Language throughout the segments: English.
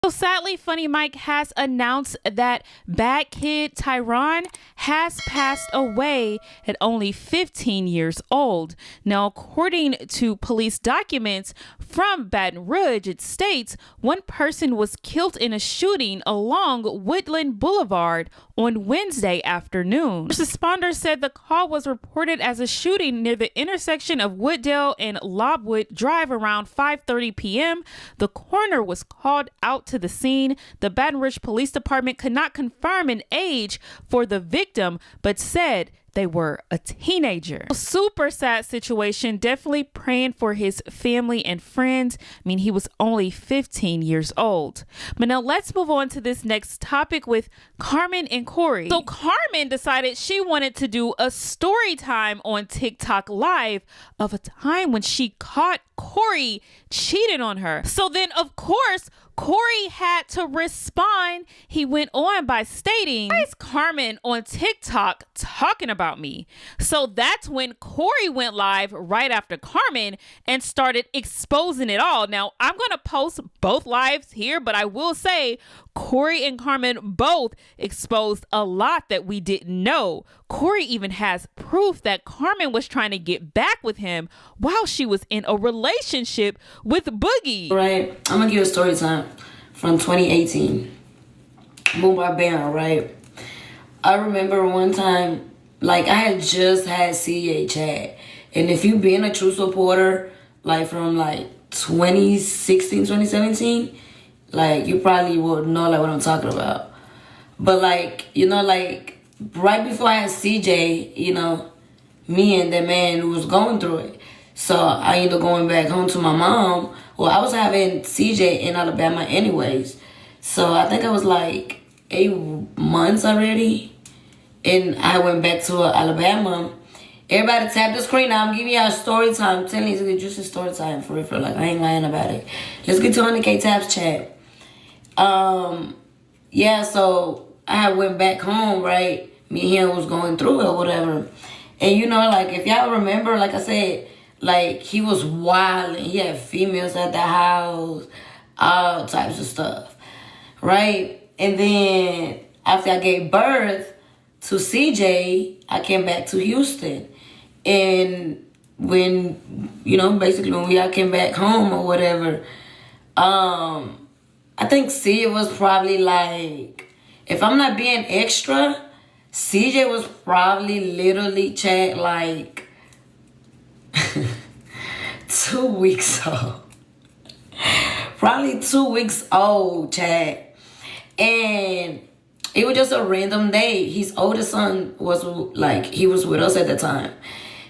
So sadly, Funny Mike has announced that Bad Kid Tyron has passed away at only 15 years old. Now, according to police documents from Baton Rouge, it states one person was killed in a shooting along Woodland Boulevard on Wednesday afternoon. First responders said the call was reported as a shooting near the intersection of Wooddale and Lobwood Drive around 5:30 p.m. The coroner was called out to the scene. The Baton Rouge Police Department could not confirm an age for the victim, but said they were a teenager. Super sad situation. Definitely praying for his family and friends. I mean, he was only 15 years old. But now let's move on to this next topic with Carmen and Corey. So Carmen decided she wanted to do a story time on TikTok Live of a time when she caught Corey cheated on her. So then, of course, Corey had to respond. He went on by stating, "Why is Carmen on TikTok talking about me?" So that's when Corey went live right after Carmen and started exposing it all. Now, I'm going to post both lives here, but I will say Corey and Carmen both exposed a lot that we didn't know. Corey even has proof that Carmen was trying to get back with him while she was in a relationship with Boogie. Right, I'm gonna give you a story time from 2018. Boom by bam, right? I remember one time, like I had just had CA chat. And if you've been a true supporter, like from like 2016, 2017, like you probably would know like what I'm talking about. But like, you know, like right before I had CJ, you know, me and the man who was going through it. So I ended up going back home to my mom. Well, I was having CJ in Alabama anyways. So I think I was like 8 months already. And I went back to Alabama. Everybody tap the screen now. I'm giving y'all story time. I'm telling you, it's just a story time for real. Like, I ain't lying about it. Let's get to 100K taps chat. Yeah, so I went back home, right? Me and him was going through it or whatever. And you know, like, if y'all remember, like I said, like, he was wild and he had females at the house, all types of stuff, right? And then after I gave birth to CJ, I came back to Houston. And when, you know, basically when I came back home or whatever, I think C was probably like, if I'm not being extra, CJ was probably literally chat like 2 weeks old. Probably 2 weeks old, chat. And it was just a random day. His oldest son was like, he was with us at the time.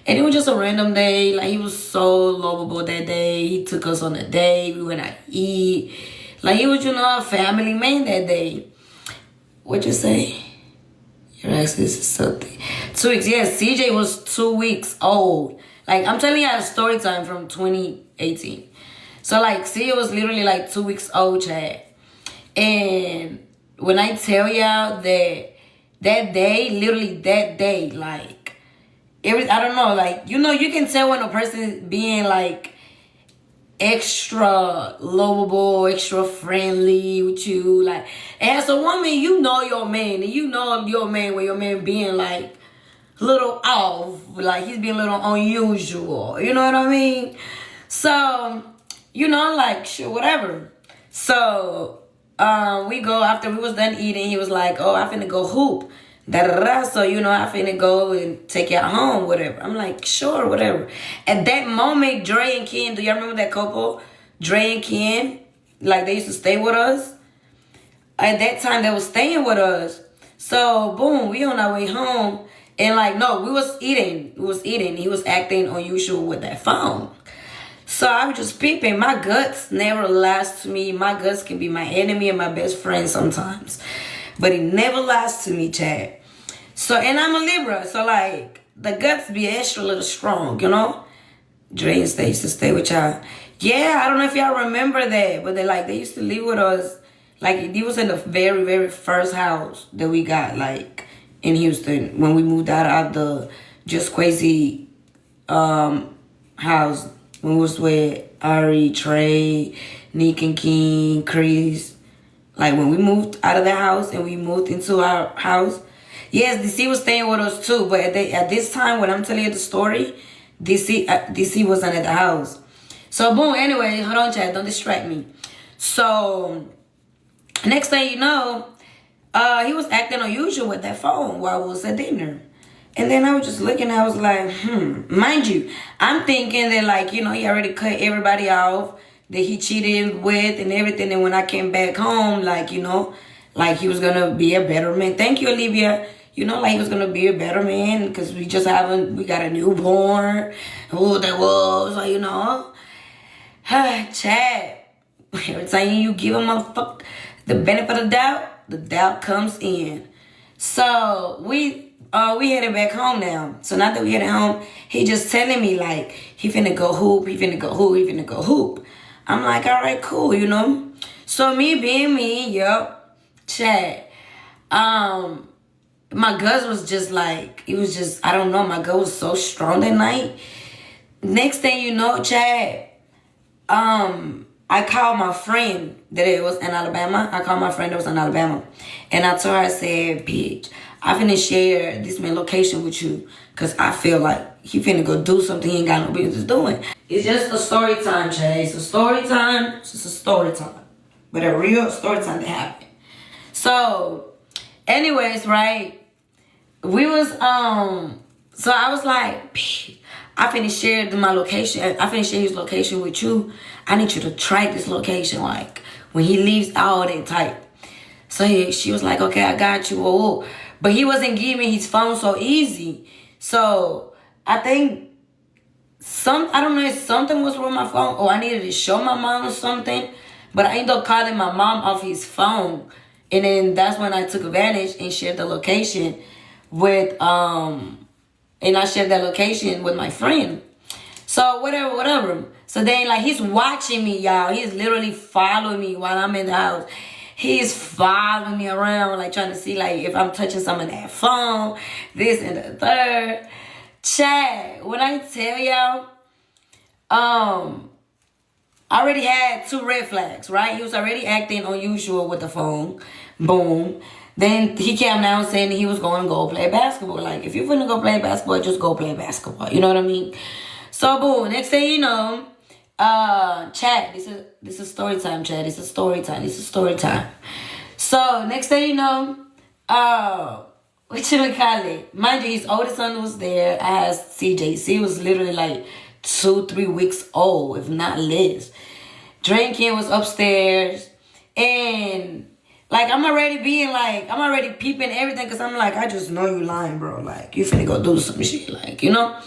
And it was just a random day. Like, he was so lovable that day. He took us on a date. We went out to eat. Like, he was, you know, a family man that day. What'd you say? Your ex is something. 2 weeks. Yeah, CJ was 2 weeks old. Like, I'm telling you a story time from 2018. So, like, CJ was literally, like, 2 weeks old, chat. And when I tell y'all that that day, literally that day, like, I don't know, like, you know, you can tell when a person is being, like, extra lovable, extra friendly with you. Like, as a woman, you know your man. And you know your man when your man being, like, a little off. Like, he's being a little unusual. You know what I mean? So, you know, like, sure, whatever. So, we go, after we was done eating, he was like, "Oh, I finna go hoop. Da-da-da. So, you know, I finna go and take you out home, whatever." I'm like, sure, whatever. At that moment, Dre and Ken, do y'all remember that couple? Dre and Ken, like, they used to stay with us. At that time, they was staying with us. So, boom, we on our way home. And, like, no, we was eating. He was acting unusual with that phone. So I was just peeping. My guts never lies to me. My guts can be my enemy and my best friend sometimes. But it never lies to me, Chad. So, and I'm a Libra. So, like, the guts be extra little strong, you know? Dre and Stay used to stay with y'all. Yeah, I don't know if y'all remember that. But they used to live with us. Like, it was in the very, very first house that we got, like, in Houston. When we moved out of the Just Crazy house. When we was with Ari, Trey, Nick and King, Chris. Like when we moved out of the house and we moved into our house. Yes, DC was staying with us too, but at this time when I'm telling you the story, DC wasn't at the house. So boom, anyway, hold on, Chad, don't distract me. So next thing you know, he was acting unusual with that phone while we was at dinner. And then I was just looking, I was like, mind you, I'm thinking that like, you know, he already cut everybody off that he cheated with and everything. And when I came back home, like, you know, like he was gonna be a better man. Thank you, Olivia. You know, like he was gonna be a better man because we got a newborn. Oh, that was, like, you know. Chad, every time you give a motherfucker the benefit of the doubt comes in. So we headed back home now. So now that we headed home, he just telling me like he finna go hoop, he finna go hoop, he finna go hoop. I'm like, all right, cool, you know. So me being me, yep, Chad. My guts was just like, it was just, I don't know, my gut was so strong that night. Next thing you know, Chad, I called my friend that it was in Alabama. I called my friend that was in Alabama. And I told her, I said, bitch, I finna share this man location with you. Cause I feel like he finna go do something he ain't got no business doing. It's just a story time, Chad. It's a story time. It's just a story time. But a real story time that happened. So, anyways, right? We was, so I was like, I finna share my location. I finna share his location with you. I need you to track this location, like, when he leaves, all that type. So she was like, okay, I got you. Oh, but he wasn't giving me his phone so easy. So I think I don't know if something was wrong with my phone or I needed to show my mom or something. But I ended up calling my mom off his phone. And then that's when I took advantage and shared the location with, and I shared that location with my friend. So whatever. So then like he's watching me, y'all. He's literally following me while I'm in the house. He's following me around, like trying to see like if I'm touching some of that phone, this and the third. Chad, when I tell y'all, I already had 2 red flags, right? He was already acting unusual with the phone. Boom. Then he came down saying he was going to go play basketball. Like, if you're going to go play basketball, just go play basketball. You know what I mean? So, boom. Next thing you know, Chad, this is story time, Chad. This is story time. So, next thing you know, what you call it? Mind you, his oldest son was there. I had CJ. C was literally like 2-3 weeks old, if not less. Drinking was upstairs. And like, I'm already peeping everything. Because I'm like, I just know you lying, bro. Like, you finna go do some shit. Like, you know?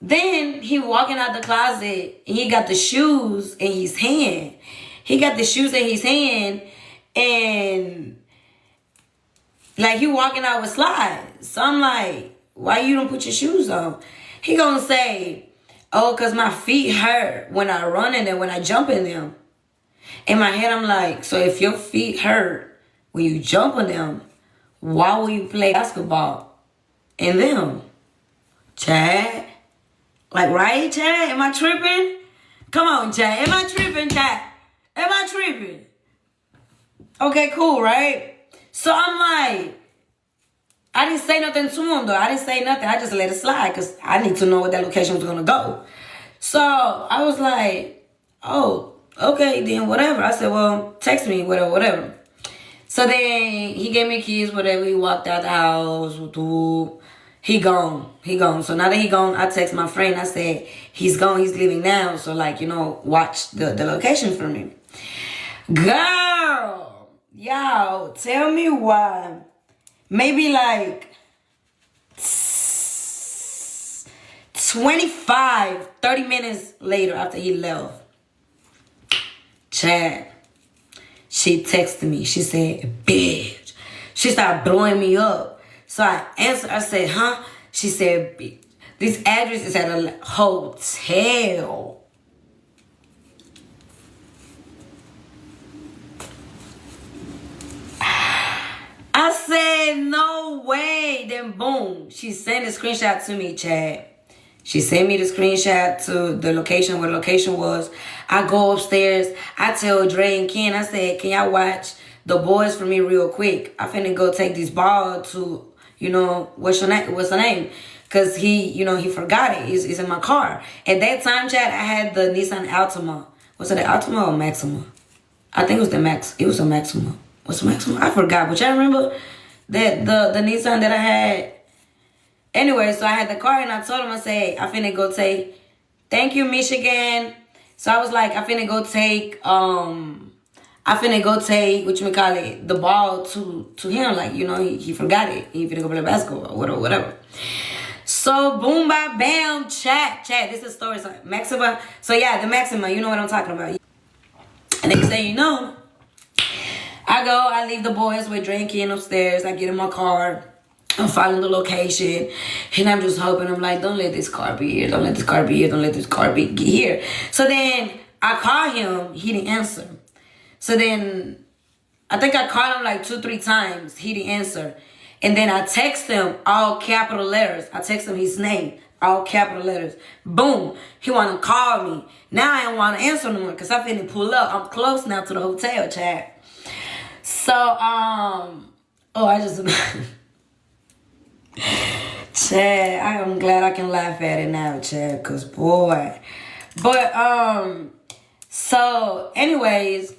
Then he walking out the closet. And he got the shoes in his hand. And like, he walking out with slides. So I'm like, why you don't put your shoes on? He gonna say, oh, because my feet hurt when I run in them, when I jump in them. In my head, I'm like, so if your feet hurt when you jump in them, why will you play basketball in them? Chad? Like, right, Chad? Am I tripping? Come on, Chad. Am I tripping, Chad? Am I tripping? Okay, cool, right? So I'm like, I didn't say nothing to him, though. I didn't say nothing. I just let it slide because I need to know where that location was going to go. So I was like, oh, okay, then whatever. I said, well, text me, whatever. So then he gave me keys, whatever. He walked out the house. He gone. So now that he gone, I text my friend. I said, he's gone. He's leaving now. So, like, you know, watch the location for me. Girl, y'all, tell me why. Maybe like 25, 30 minutes later after he left, Chad, she texted me. She said, bitch. She started blowing me up. So I answered. I said, huh? She said, this address is at a hotel. I said, no way. Then boom, she sent a screenshot to me, Chad. She sent me the screenshot to the location where the location was. I go upstairs. I tell Dre and Ken, I said, can y'all watch the boys for me real quick? I finna go take this ball to, what's the name? Because he forgot it. It's in my car. At that time, Chad, I had the Nissan Altima. Was it the Altima or Maxima? I think it was It was a Maxima. What's the Maxima? I forgot. But y'all remember that the Nissan that I had? Anyway, so I had the car and I told him, I said, I finna go take, thank you, Michigan. So I was like, I finna go take, the ball to him. Like, he forgot it. He finna go play basketball or whatever. So boom, bam, chat. This is story. So Maxima. So yeah, the Maxima, you know what I'm talking about. And next thing you know, I leave the boys with drinking upstairs. I get in my car. I'm following the location, and I'm just hoping. I'm like, don't let this car be here. Don't let this car be here. Don't let this car be here. So then I call him. He didn't answer. So then I think I called him like 2-3 times. He didn't answer. And then I text him all capital letters. I text him his name, all capital letters. Boom. He want to call me. Now I don't want to answer no more because I finna pull up. I'm close now to the hotel, Chad. So, I just... Chad, I am glad I can laugh at it now, Chad, because boy. But, so, anyways, he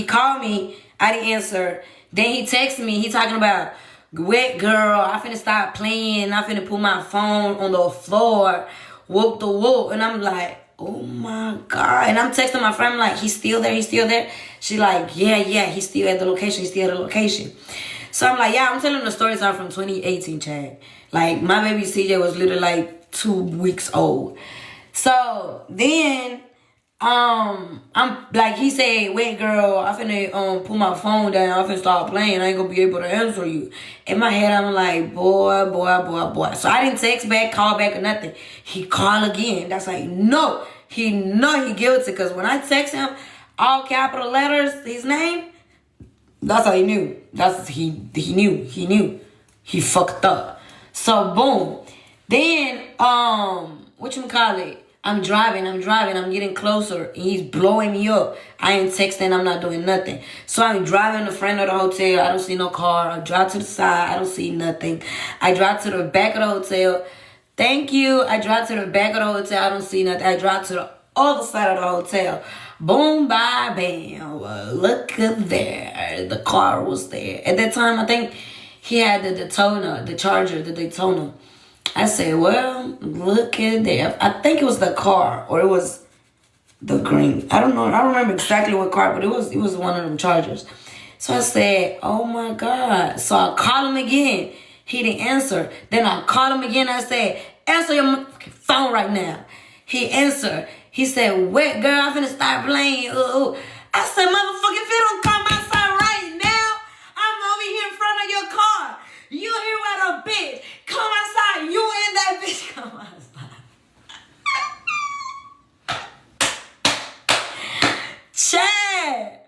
called me, I didn't answer. Then he texted me, he talking about, wet girl, I finna stop playing, I finna put my phone on the floor, whoop the whoop. And I'm like, oh my God. And I'm texting my friend, I'm like, he's still there? She like, yeah, he's still at the location, So I'm like, yeah, I'm telling the story time from 2018, Chad. Like, my baby CJ was literally like 2 weeks old. So then, I'm like, he said, wait, girl, I finna put my phone down. I finna start playing. I ain't gonna be able to answer you. In my head, I'm like, boy. So I didn't text back, call back, or nothing. He called again. That's like, no. He guilty. Because when I text him, all capital letters, his name, that's how he knew. He knew. He fucked up. So boom. Then whatchamacallit? I'm driving, I'm getting closer, and he's blowing me up. I ain't texting, I'm not doing nothing. So I'm driving the front of the hotel, I don't see no car. I drive to the side, I don't see nothing. I drive to the back of the hotel. Thank you. I drive to the back of the hotel, I don't see nothing. I drive to the other side of the hotel. Boom, bye, bam. Look at there. The car was there. At that time, I think he had the Daytona, the Charger, the Daytona. I said, well, look at there. I think it was the car, or it was the green. I don't know. I don't remember exactly what car, but it was one of them Chargers. So I said, oh my God. So I called him again. He didn't answer. Then I called him again. I said, answer your phone right now. He answered. He said, wet girl, I'm finna start playing. I said, motherfucker, if you don't come outside right now, I'm over here in front of your car. You here with a bitch. Come outside. You and that bitch come outside. Chad.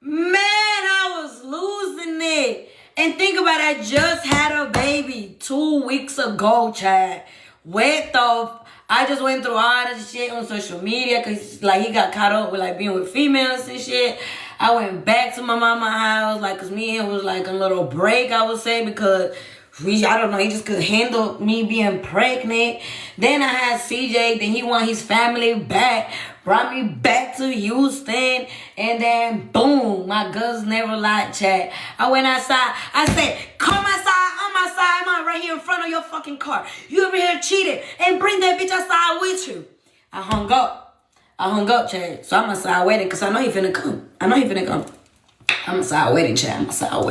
Man, I was losing it. And think about it. I just had a baby 2 weeks ago, Chad. Wet though. I just went through all this shit on social media because, like, he got caught up with, like, being with females and shit. I went back to my mama's house, like, because me and him was, like, a little break, I would say, because I don't know, he just couldn't handle me being pregnant. Then I had CJ, then he want his family back, brought me back to Houston, and then boom, my guts never lied, Chad. I went outside, I said, come outside, I'm right here in front of your fucking car. You over here cheated, and bring that bitch outside with you. I hung up, Chad. So I'm outside waiting, because I know he finna come. I'm outside waiting, Chad. I'm outside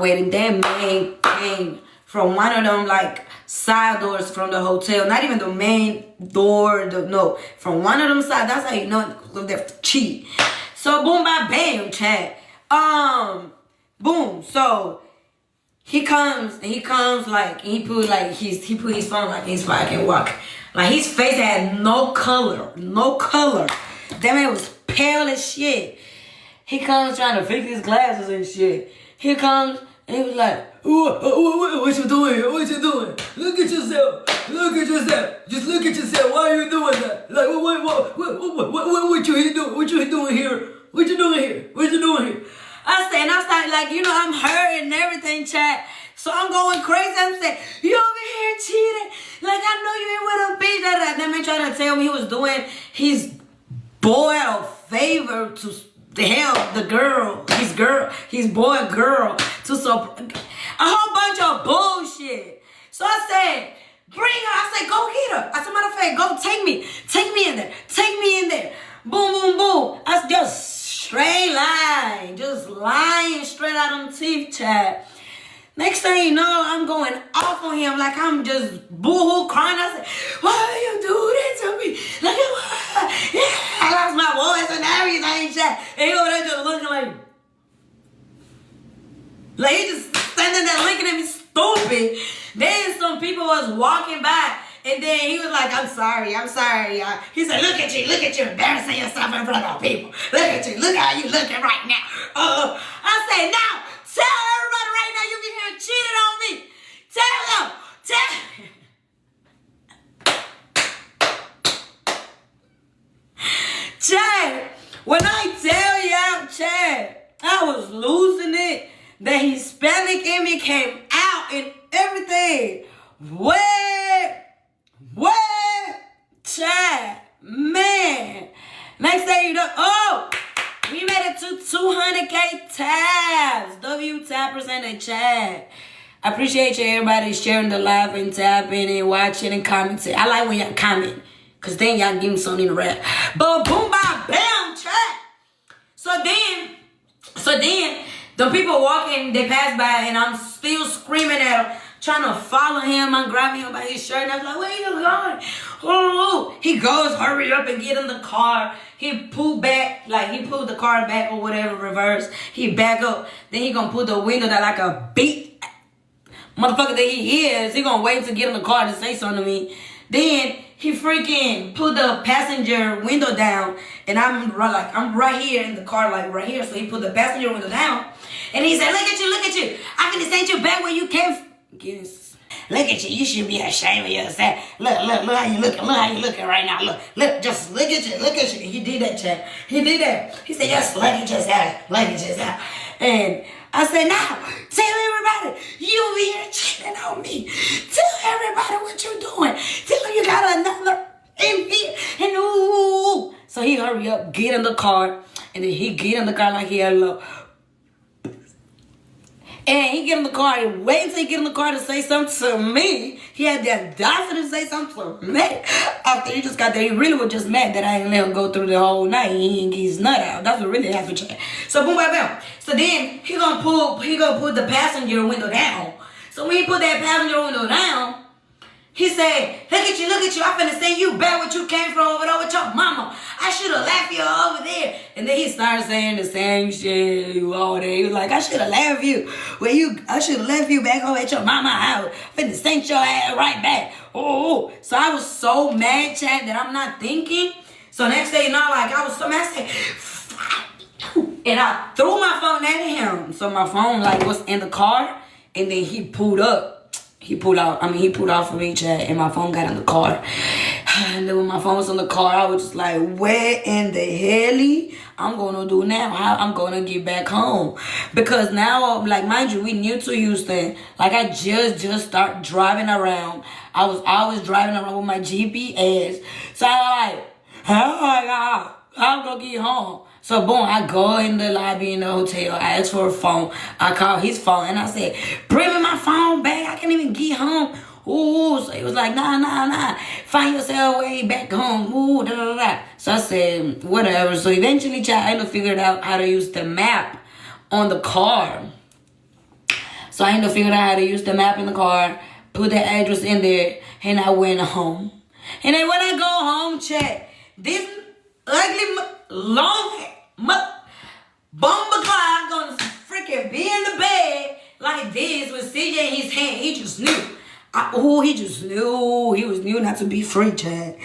waiting. That man came from one of them, like, side doors from the hotel. Not even the main door. No. From one of them side. That's how you know they're cheat. So, boom, bam, Chad. Boom. So, he comes, like, he put his phone, like, in his pocket and walk. Like, his face had no color. That man was pale as shit. He comes trying to fix his glasses and shit. He comes, And he was like, what you doing here? What you doing? Look at yourself. Look at yourself. Just look at yourself. Why are you doing that? Like, what you here doing? What you doing here? What you doing here? What you doing here? I said, and I started like, I'm hurt and everything, chat. So I'm going crazy. I'm saying, you over here cheating. Like, I know you ain't with a bitch. That man tried to tell me he was doing his boy a favor to help the girl, his boy girl, to support a whole bunch of bullshit. So I said, bring her. I said, go get her. I said, matter of fact, go take me in there. Take me in there. Boom, boom, boom. I just straight line, just lying straight out on teeth, chat. Next thing you know, I'm going off on him like I'm just boo-hoo crying. I said, why you do that to me? Like, I lost my voice and everything, chat. And he over there just looking like he just standing there looking at me stupid. Then some people was walking by. And then he was like, I'm sorry. He said, look at you embarrassing yourself in front of people. Look at you, look how you looking right now. I said, now, tell everybody right now you get here and cheated on me. Tell them. Chad, when I tell y'all, Chad, I was losing it. The Hispanic in me came out and everything. What? Chad, man. Next thing you know, we made it to 200K tabs. W tappers in the chat. I appreciate you, everybody sharing the live and tapping and watching and commenting. I like when y'all comment, because then y'all give me something to rap. But boom, bam, bam, chat. So then, the people walking, they pass by, and I'm still screaming at them, trying to follow him. I'm grabbing him by his shirt, and I was like, where you going? Oh, he goes, hurry up and get in the car. He pulled back, like he pulled the car back or whatever, reverse. He back up. Then he gonna put the window down like a beat motherfucker that he is. He gonna wait to get in the car to say something to me. Then he freaking put the passenger window down, and I'm right here in the car, like right here. So he put the passenger window down, and he said, look at you. I finna send you back where you came from. Yes. Look at you. You should be ashamed of yourself. Look how you looking. Look how you looking right now. Just look at you. He did that, chat. He did that. He said, just look at yourself. And I said, now, tell everybody, you over here cheating on me. Tell everybody what you're doing. Tell them you got another in here. And ooh. So he hurry up, get in the car. And then he get in the car like he had a little... And he get in the car and wait until he get in the car to say something to me. He had the audacity to say something to me. After he just got there, he really was just mad that I didn't let him go through the whole night. He didn't get his nut out. That's what really happened. So boom, bam, bam. So then he gonna put the passenger window down. So when he put that passenger window down, he said, look at you. I finna send you back what you came from over there with your mama. I should have left you over there. And then he started saying the same shit all day. He was like, I should have left you. I should have left you back over at your mama house. Finna send your ass right back. Oh. So I was so mad, chat, that I'm not thinking. So next day, I was so mad. I said, and I threw my phone at him. So my phone, was in the car. And then he pulled up. He pulled out for me, chat, and my phone got in the car. And then when my phone was in the car, I was just like, what in the hell I'm gonna do now? How I'm gonna get back home? Because now, mind you, we new to Houston. I just start driving around. I was always driving around with my GPS. So I'm like, how I'm gonna get home? So boom, I go in the lobby in the hotel. I ask for a phone. I call his phone and I said, bring me my phone back. I can't even get home. Ooh, so he was like, nah. Find yourself way back home. Ooh, da. So I said, whatever. So eventually, I ended up figuring out how to use the map on the car. So I ended up figuring out how to use the map in the car, put the address in there, and I went home. And then when I go home, chat, this ugly, long Bumba Clyde gonna freaking be in the bed like this with CJ in his hand. He just knew. He just knew. He was new not to be free, Chad.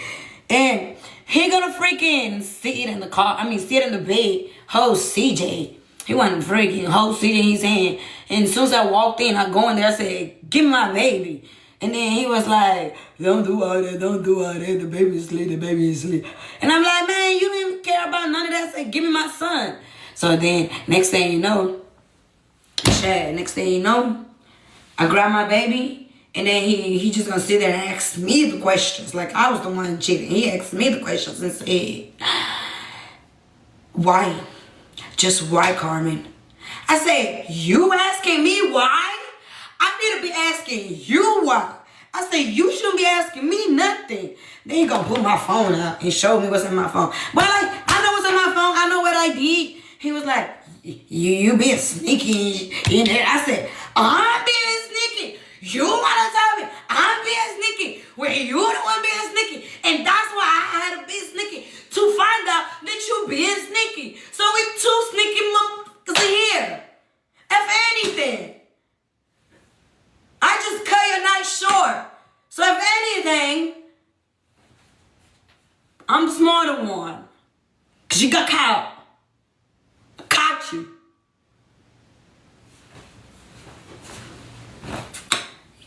And he gonna freaking sit in the bed, hold CJ. He wasn't freaking whole seat in his hand. And as soon as I walked in, I go in there, I said, give me my baby. And then he was like, don't do all that, don't do all that. The baby is asleep, the baby is asleep. And I'm like, man, you didn't care about none of that. I said, give me my son. So then, next thing you know, I grab my baby, and then he just gonna sit there and ask me the questions. Like I was the one cheating. He asked me the questions and said, why? Just why, Carmen? I said, you asking me why? I need to be asking you why. I said, you shouldn't be asking me nothing. Then he gonna pull my phone out and show me what's in my phone. But like, I know what's in my phone. I know what I did. He was like, you being sneaky in there. I said, I'm being sneaky. You wanna tell me I'm being sneaky when you the one being sneaky. And that's why I had to be sneaky to find out that you being sneaky. So we two sneaky motherfuckers here. If anything, I just cut your night short. So if anything, I'm the smarter one. Cause you got caught. I caught you.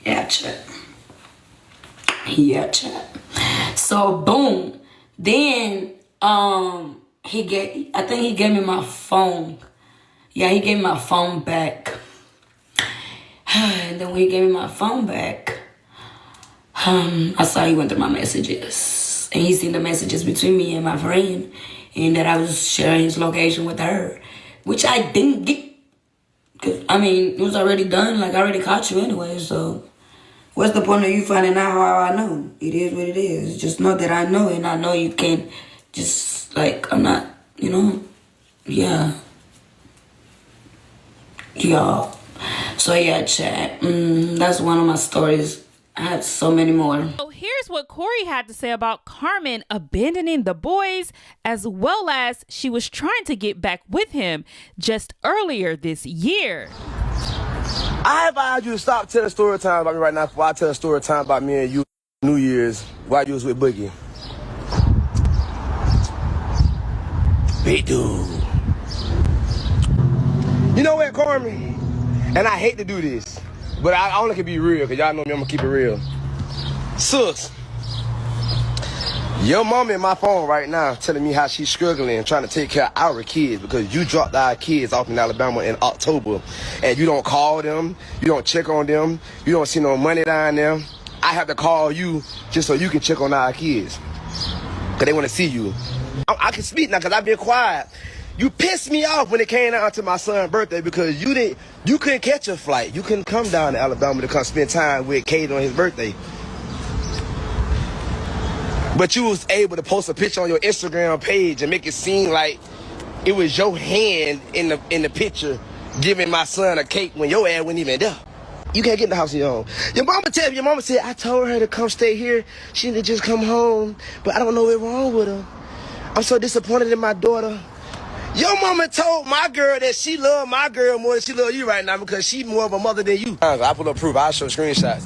Yeah, chat. Yeah, chat. So boom. Then I think he gave me my phone. Yeah, he gave me my phone back. And then when he gave me my phone back, I saw he went through my messages. And he seen the messages between me and my friend. And that I was sharing his location with her. Which I didn't get. Cause, I mean, it was already done. Like, I already caught you anyway. So, what's the point of you finding out how I know? It is what it is. Just know that I know. And I know you can't just, like, I'm not, you know. Yeah. Y'all. So yeah, chat. That's one of my stories. I had so many more. So here's what Corey had to say about Carmen abandoning the boys, as well as she was trying to get back with him just earlier this year. I advise you to stop telling story time about me right now before I tell a story time about me and you New Year's while you was with Boogie. Big dude. You know what, Carmen? And I hate to do this, but I only can be real, because y'all know me, I'm going to keep it real. Sus, your mom in my phone right now telling me how she's struggling trying to take care of our kids because you dropped our kids off in Alabama in October, and you don't call them, you don't check on them, you don't see no money down there. I have to call you just so you can check on our kids, because they want to see you. I can speak now because I've been quiet. You pissed me off when it came down to my son's birthday because you couldn't catch a flight. You couldn't come down to Alabama to come spend time with Kate on his birthday. But you was able to post a picture on your Instagram page and make it seem like it was your hand in the picture giving my son a cake when your ass wasn't even there. You can't get in the house on your own. Your mama said, I told her to come stay here. She need to just come home, but I don't know what's wrong with her. I'm so disappointed in my daughter. Your mama told my girl that she loved my girl more than she love you right now because she more of a mother than you. I put up proof. I'll show screenshots.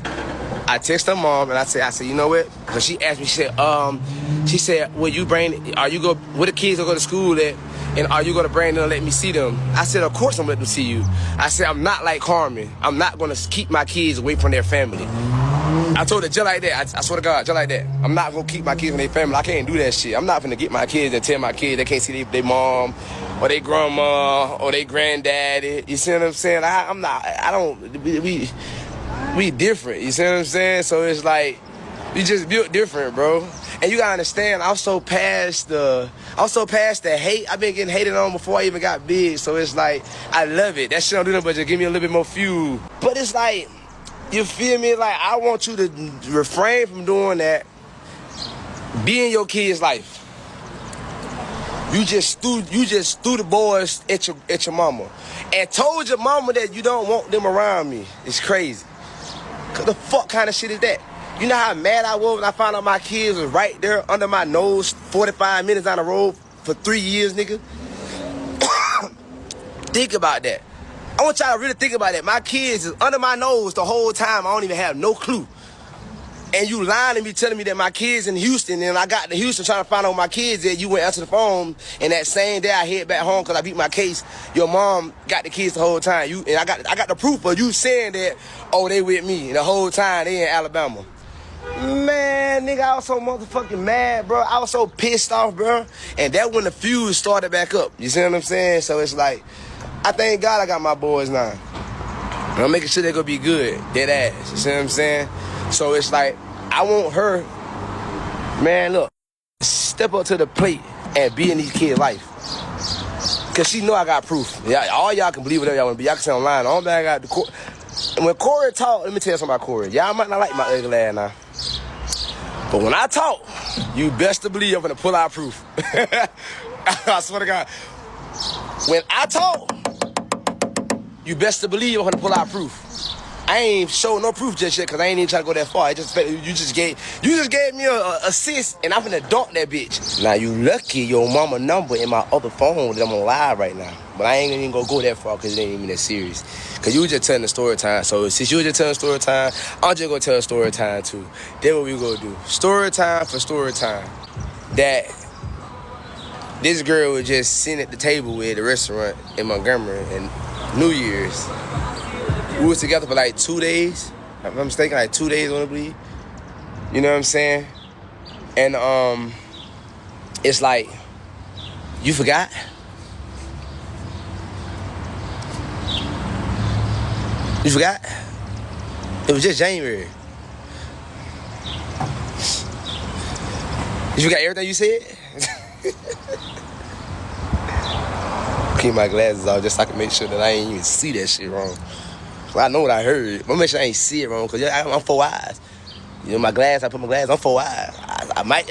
I text her mom and I said, you know what? Because she asked me, she said, will you bring, where the kids gonna go to school at? And are you gonna bring them and let me see them? I said, of course I'm gonna let them see you. I said, I'm not like Carmen. I'm not gonna keep my kids away from their family. I told her just like that. I swear to God, just like that. I'm not gonna keep my kids from their family. I can't do that shit. I'm not gonna get my kids and tell my kids they can't see their mom or their grandma or their granddaddy. You see what I'm saying? We different. You see what I'm saying? So it's like, we just built different, bro. And you gotta understand, I'm so past the hate. I've been getting hated on before I even got big. So it's like, I love it. That shit don't do nothing but just give me a little bit more fuel. But it's like, you feel me? Like, I want you to refrain from doing that. Be in your kid's life. You just threw the boys at your mama. And told your mama that you don't want them around me. It's crazy. Cause the fuck kind of shit is that? You know how mad I was when I found out my kids was right there under my nose 45 minutes down the road for 3 years, nigga? Think about that. I want y'all to really think about that. My kids is under my nose the whole time. I don't even have no clue. and you lying to me telling me that my kids in Houston, and I got to Houston trying to find out where my kids at, you went answer the phone, and that same day I head back home because I beat my case, your mom got the kids the whole time. And I got the proof of you saying that, oh, they with me, and the whole time they in Alabama. Man, nigga, I was so motherfucking mad, bro. I was so pissed off, bro. And that when the fuse started back up. You see what I'm saying? So it's like, I thank God I got my boys now. And I'm making sure they're gonna be good, dead ass. You see what I'm saying? So it's like, I want her, man, look, step up to the plate and be in these kids' life. Cause she know I got proof. All y'all can believe whatever y'all want to be. Y'all can say online. All that I got the court. And when Corey talk, let me tell you something about Corey. Y'all might not like my ugly ass now. But when I talk, you best to believe I'm gonna pull out proof. I swear to God. When I talk, you best to believe I'm gonna pull out proof. I ain't showing no proof just yet because I ain't even trying to go that far. You just gave me a assist and I'm gonna dunk that bitch. Now you lucky your mama number in my other phone that I'm on live right now. But I ain't even gonna go that far because it ain't even that serious. Cause you was just telling the story time. So since you was just telling story time, I'm just gonna tell story time too. That's what we gonna do. Story time for story time. That this girl was just sitting at the table with the restaurant in Montgomery and New Year's. We was together for like 2 days. If I'm mistaken, like 2 days, I believe. You know what I'm saying? And it's like, you forgot? You forgot? It was just January. You forgot everything you said? Keep my glasses off just so I can make sure that I ain't even see that shit wrong. Well, I know what I heard, but make sure I ain't see it wrong, because I'm 4 eyes. You know, my glass, I put my glass, I'm 4 eyes. I might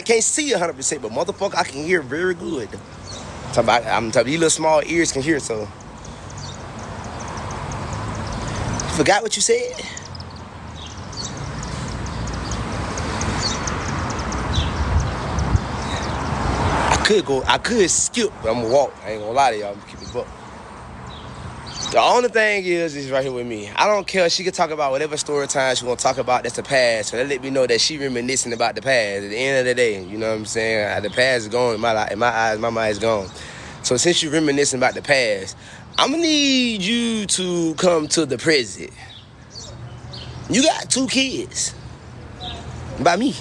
can't see 100%, but motherfucker, I can hear very good. I'm talking these little small ears can hear, so. You forgot what you said? I could skip, but I'm gonna walk. I ain't gonna lie to y'all, I'm gonna keep it book. The only thing is right here with me. I don't care. She can talk about whatever story time she want to talk about. That's the past. So that let me know that she reminiscing about the past. At the end of the day, you know what I'm saying? The past is gone. In my eyes, my mind is gone. So since you reminiscing about the past, I'm going to need you to come to the present. You got 2 kids. By me.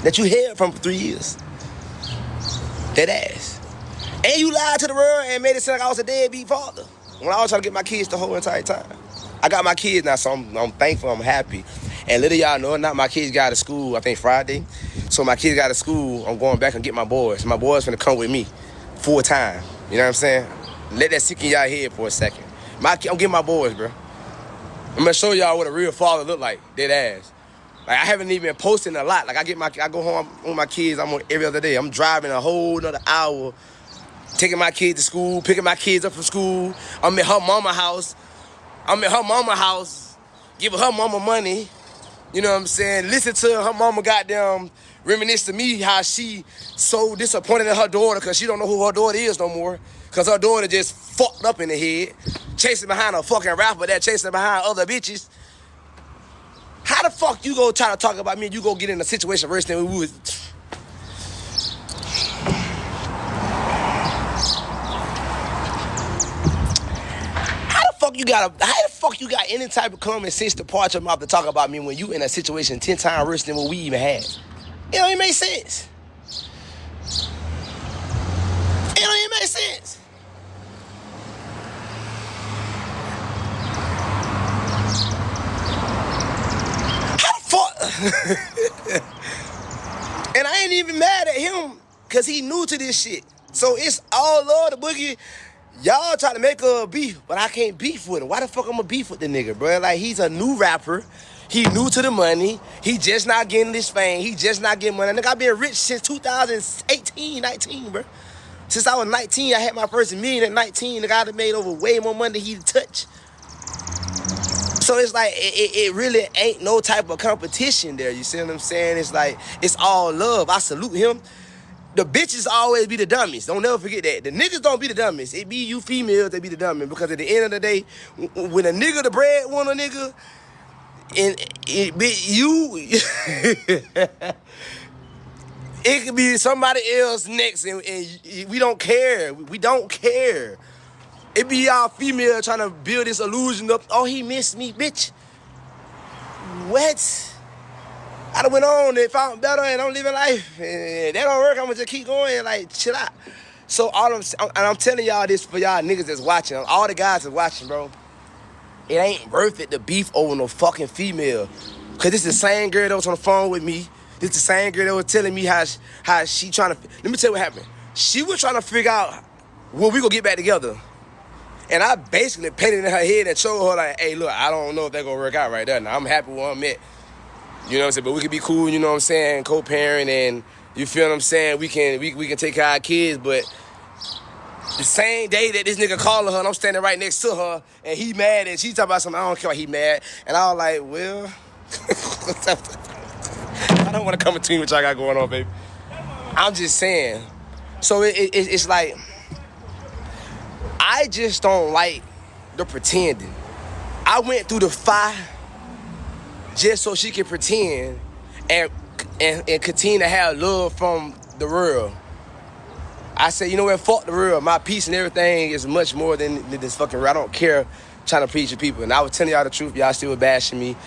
That you held from for 3 years. That ass. And you lied to the world and made it sound like I was a deadbeat father. When I was trying to get my kids the whole entire time. I got my kids now, so I'm thankful, I'm happy. And little y'all know, not my kids got out of school, I think Friday. So my kids got out of school, I'm going back and get my boys. My boys finna come with me full time. You know what I'm saying? Let that sink in y'all head for a second. I'm getting my boys, bro. I'm gonna show y'all what a real father look like, dead ass. Like, I haven't even been posting a lot. Like, I go home with my kids, I'm on every other day. I'm driving a whole another hour, taking my kids to school, picking my kids up from school. I'm at her mama's house, giving her mama money. You know what I'm saying? Listen to her mama goddamn reminisce to me how she so disappointed in her daughter because she don't know who her daughter is no more. Because her daughter just fucked up in the head, chasing behind a fucking rapper that chasing behind other bitches. How the fuck you go try to talk about me and you go get in a situation worse than we was? How the fuck you got any type of common sense to part your mouth to talk about me when you in a situation 10 times worse than what we even had? It don't even make sense. It don't even make sense. How the fuck? And I ain't even mad at him because he new to this shit. So it's all love the boogie. Y'all try to make a beef, but I can't beef with him. Why the fuck I'm gonna beef with the nigga, bro? Like, he's a new rapper. He new to the money. He just not getting this fame. He just not getting money. Nigga, I been rich since 2018, 19, bro. Since I was 19, I had my first million at 19. Nigga, I done made over way more money than he touched. So it's like, it really ain't no type of competition there. You see what I'm saying? It's like, it's all love. I salute him. The bitches always be the dummies. Don't never forget that. The niggas don't be the dummies. It be you females that be the dummies. Because at the end of the day, when a nigga the breadwinner nigga, And it could be somebody else next, and we don't care. We don't care. It be y'all female trying to build this illusion up. Oh, he missed me, bitch. What? I done went on and found better and I'm living life. And that don't work, I'm gonna just keep going, like, chill out. So I'm telling y'all this for y'all niggas that's watching, all the guys that's watching, bro. It ain't worth it to beef over no fucking female. Cause this is the same girl that was on the phone with me. This the same girl that was telling me how she trying to, let me tell you what happened. She was trying to figure out when we gonna get back together. And I basically painted in her head and showed her like, hey, look, I don't know if that's gonna work out right there. Now, I'm happy where I'm at. You know what I'm saying? But we can be cool, you know what I'm saying, co-parent, and you feel what I'm saying? We can take care of our kids, but the same day that this nigga calling her and I'm standing right next to her and he mad and she talking about something, I don't care why he mad. And I was like, well, I don't want to come between what y'all got going on, baby. I'm just saying. So it's like, I just don't like the pretending. I went through the fire just so she can pretend and continue to have love from the world. I said, you know what, fuck the world. My peace and everything is much more than this fucking world. I don't care trying to preach to people. And I was telling y'all the truth, y'all still bashing me.